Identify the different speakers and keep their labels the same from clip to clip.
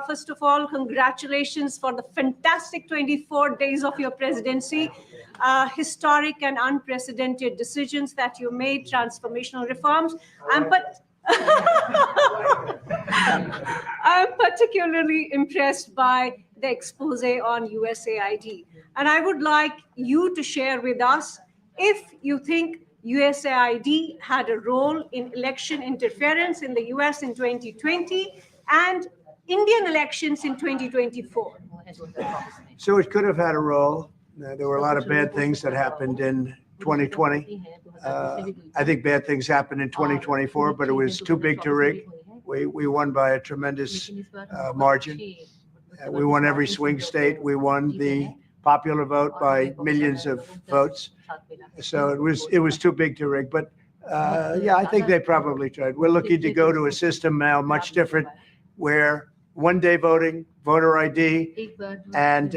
Speaker 1: first of all, congratulations for the fantastic 24 days of your presidency. Historic and unprecedented decisions that you made, transformational reforms. I'm particularly impressed by the expose on USAID. And I would like you to share with us if you think USAID had a role in election interference in the US in 2020 and Indian elections in 2024.
Speaker 2: So it could have had a role. There were a lot of bad things that happened in 2020. I think bad things happened in 2024, but it was too big to rig. We won by a tremendous margin. We won every swing state. We won the popular vote by millions of votes. So it was too big to rig. But yeah, I think they probably tried. We're looking to go to a system now much different, where one-day voting, voter ID, and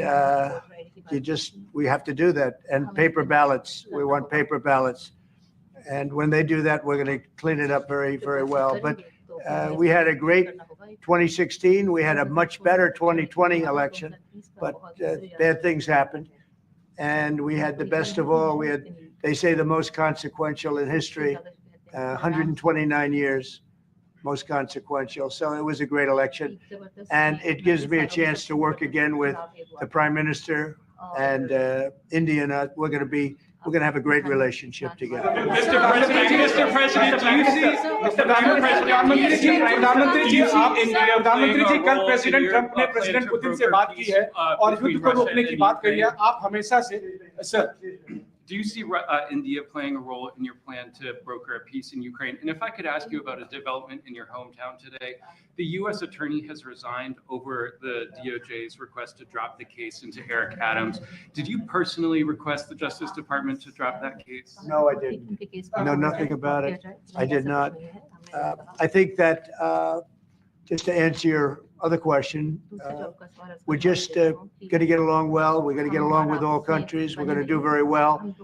Speaker 2: we have to do that. And paper ballots. We want paper ballots. And when they do that, we're going to clean it up very, very well. But we had a great 2016. We had a much better 2020 election, but bad things happened. And we had the best of all. We had, they say, the most consequential in history, 129 years, most consequential. So it was a great election. And it gives me a chance to work again with the Prime Minister and India. We're going to have a great relationship together.
Speaker 3: Mr. President, do you see
Speaker 4: प्रधानमंत्री जी कल president Trump ने president Putin से बात की है और युद्ध को रोकने की बात कही है. आप हमेशा से sir,
Speaker 3: do you see India playing a role in your plan to broker a peace in Ukraine? And if I could ask you about a development in your hometown today, the U.S. attorney has resigned over the DOJ's request to drop the case into Eric Adams. Did you personally request the Justice Department to drop that case?
Speaker 2: No, I didn't. I know nothing about it. I did not. I think that just to answer your other question, we're just going to get along well. We're going to get along with all countries. We're going to do very well.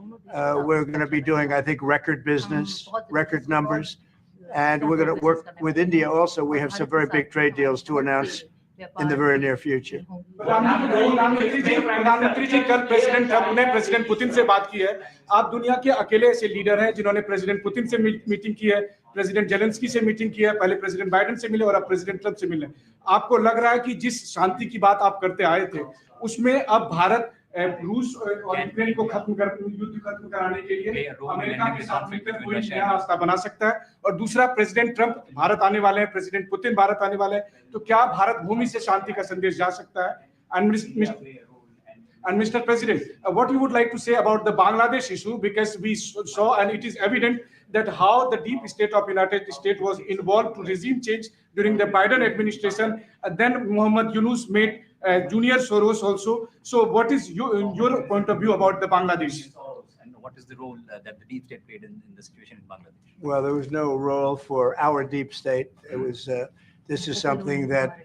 Speaker 2: We're going to be doing, I think, record business, record numbers. And we're going to work with India also. We have some very big trade deals to announce in the very near future.
Speaker 4: प्रधानमंत्री जी कल president Trump ने president Putin से बात की है. आप दुनिया के अकेले ऐसे लीडर हैं जिन्होंने प्रेसिडेंट पुतिन से मीटिंग की है, प्रेसिडेंट जेलेंस्की से मीटिंग की है, पहले प्रेसिडेंट बाइडेन से मिले और अब प्रेसिडेंट ट्रंप से मिले. आपको लग रहा है कि जिस शांति की बात आप करते आए थे, उसमें अब भारत रूस और यूक्रेन को युद्ध खत्म कराने के लिए अमेरिका के साथ मिलकर कोई नया रास्ता बना सकता है? और दूसरा, प्रेसिडेंट ट्रंप भारत आने वाले हैं, प्रेसिडेंट पुतिन भारत आने वाले हैं, तो क्या भारत भूमि से शांति का संदेश जा सकता है? And Mr. President, what you would like to say about the Bangladesh issue, because we saw and it is evident that how the deep state of United States was involved to regime change during the Biden administration, and then Muhammad Yunus made Junior Soros also. So what is your point of view about the Bangladesh?
Speaker 5: And what is the role that the deep state played in the situation in Bangladesh?
Speaker 2: Well, there was no role for our deep state. It was, this is something that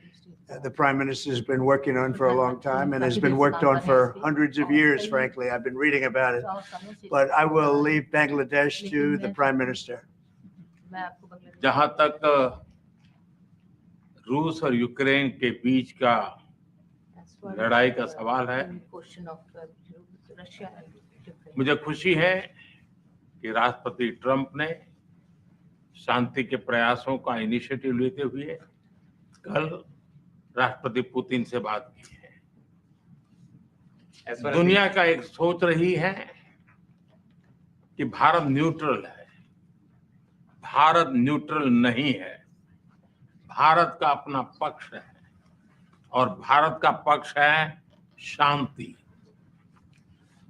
Speaker 2: the Prime Minister has been working on for a long time and has been worked on for hundreds of years, frankly. I've been reading about it. But I will leave Bangladesh to the Prime Minister.
Speaker 6: जहां तक रूस और Ukraine के बीच का लड़ाई का सवाल है, मुझे खुशी है कि राष्ट्रपति ट्रंप ने शांति के प्रयासों का इनिशिएटिव लेते हुए कल राष्ट्रपति पुतिन से बात की है. दुनिया का एक सोच रही है कि भारत न्यूट्रल है. भारत न्यूट्रल नहीं है. भारत का अपना पक्ष है और भारत का पक्ष है शांति.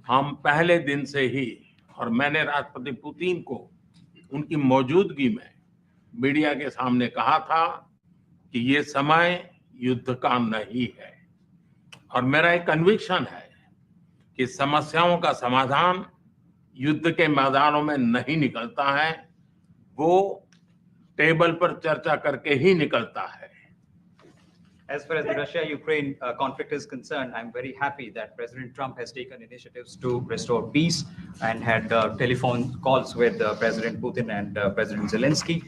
Speaker 6: हम पहले दिन से ही, और मैंने राष्ट्रपति पुतिन को उनकी मौजूदगी में मीडिया के सामने कहा था कि ये समय युद्ध का नहीं है, और मेरा एक कन्विक्शन है कि समस्याओं का समाधान युद्ध के मैदानों में नहीं निकलता है, वो टेबल पर चर्चा करके ही निकलता है.
Speaker 5: As far as the Russia-Ukraine conflict is concerned, I'm very happy that President Trump has taken initiatives to restore peace and had telephone calls with President Putin and President Zelensky.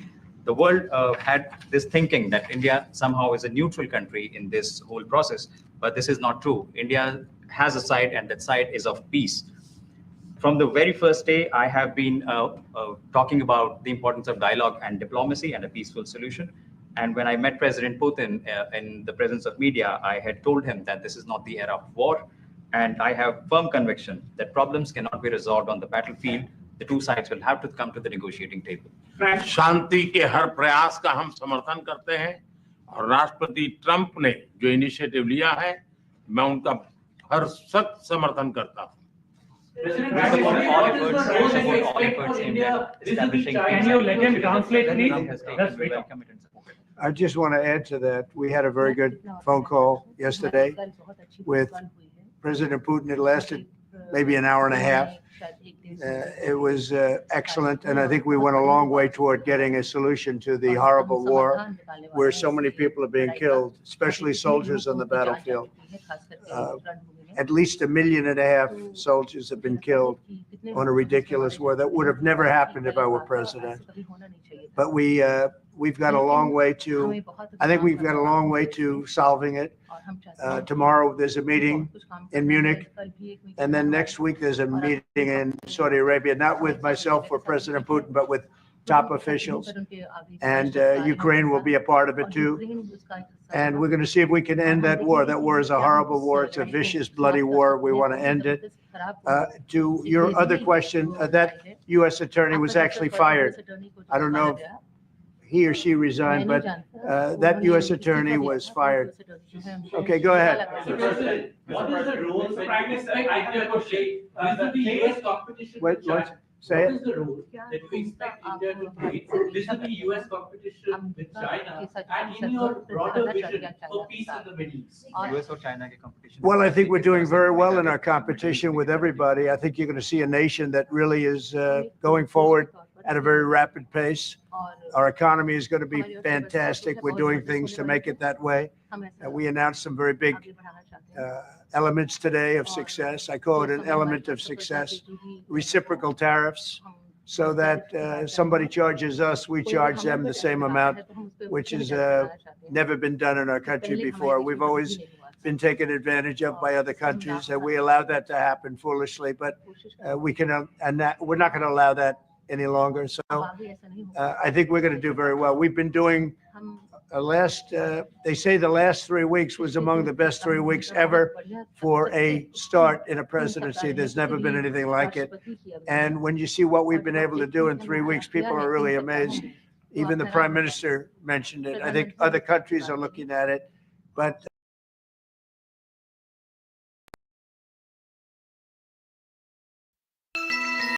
Speaker 5: the world had this thinking that India somehow is a neutral country in this whole process, but this is not true. India has a side, and that side is of peace. From the very first day, I have been talking about the importance of dialogue and diplomacy and a peaceful solution. And when I met President Putin in the presence of media, I had told him that this is not the era of war. And I have firm conviction that problems cannot be resolved on the battlefield. The two sides will have to come to the negotiating table.
Speaker 6: शांति के हर प्रयास का हम समर्थन करते हैं और राष्ट्रपति Trump ने जो इनिशिएटिव लिया है मैं उनका हर सख्त समर्थन करता हूं।
Speaker 7: Can you let him translate, please? That's great.
Speaker 2: I just want to add to that. We had a very good phone call yesterday with President Putin. It lasted maybe an hour and a half. It was excellent, and I think we went a long way toward getting a solution to the horrible war where so many people are being killed, especially soldiers on the battlefield. At least 1.5 million soldiers have been killed on a ridiculous war that would have never happened if I were president. But we've got a long way to, I think we've got a long way to solving it. Tomorrow there's a meeting in Munich, and then next week there's a meeting in Saudi Arabia, not with myself or President Putin, but with top officials. And Ukraine will be a part of it too. And we're going to see if we can end that war. That war is a horrible war. It's a vicious, bloody war. We want to end it. To your other question, that U.S. attorney was actually fired. I don't know if he or she resigned, but that U.S. attorney was fired. Okay, go ahead.
Speaker 8: What is the role? Prime Minister, I have a question. Will the US competition?
Speaker 2: Wait, let's say
Speaker 8: What
Speaker 2: it.
Speaker 8: is the role that you expect India to play? This will be US competition with China, and in your broader vision for peace in the Middle East.
Speaker 5: US or China ke competition?
Speaker 2: Well, I think we're doing very well in our competition with everybody. I think you're going to see a nation that really is going forward at a very rapid pace. Our economy is going to be fantastic. We're doing things to make it that way. And we announced some very big elements today of success. I call it an element of success, reciprocal tariffs, so that somebody charges us, we charge them the same amount, which has never been done in our country before. We've always been taken advantage of by other countries, and we allowed that to happen foolishly, but we're not going to allow that any longer. So I think we're going to do very well. We've been doing they say the last 3 weeks was among the best 3 weeks ever for a start in a presidency. There's never been anything like it. And when you see what we've been able to do in 3 weeks, people are really amazed. Even the prime minister mentioned it. I think other countries are looking at it, but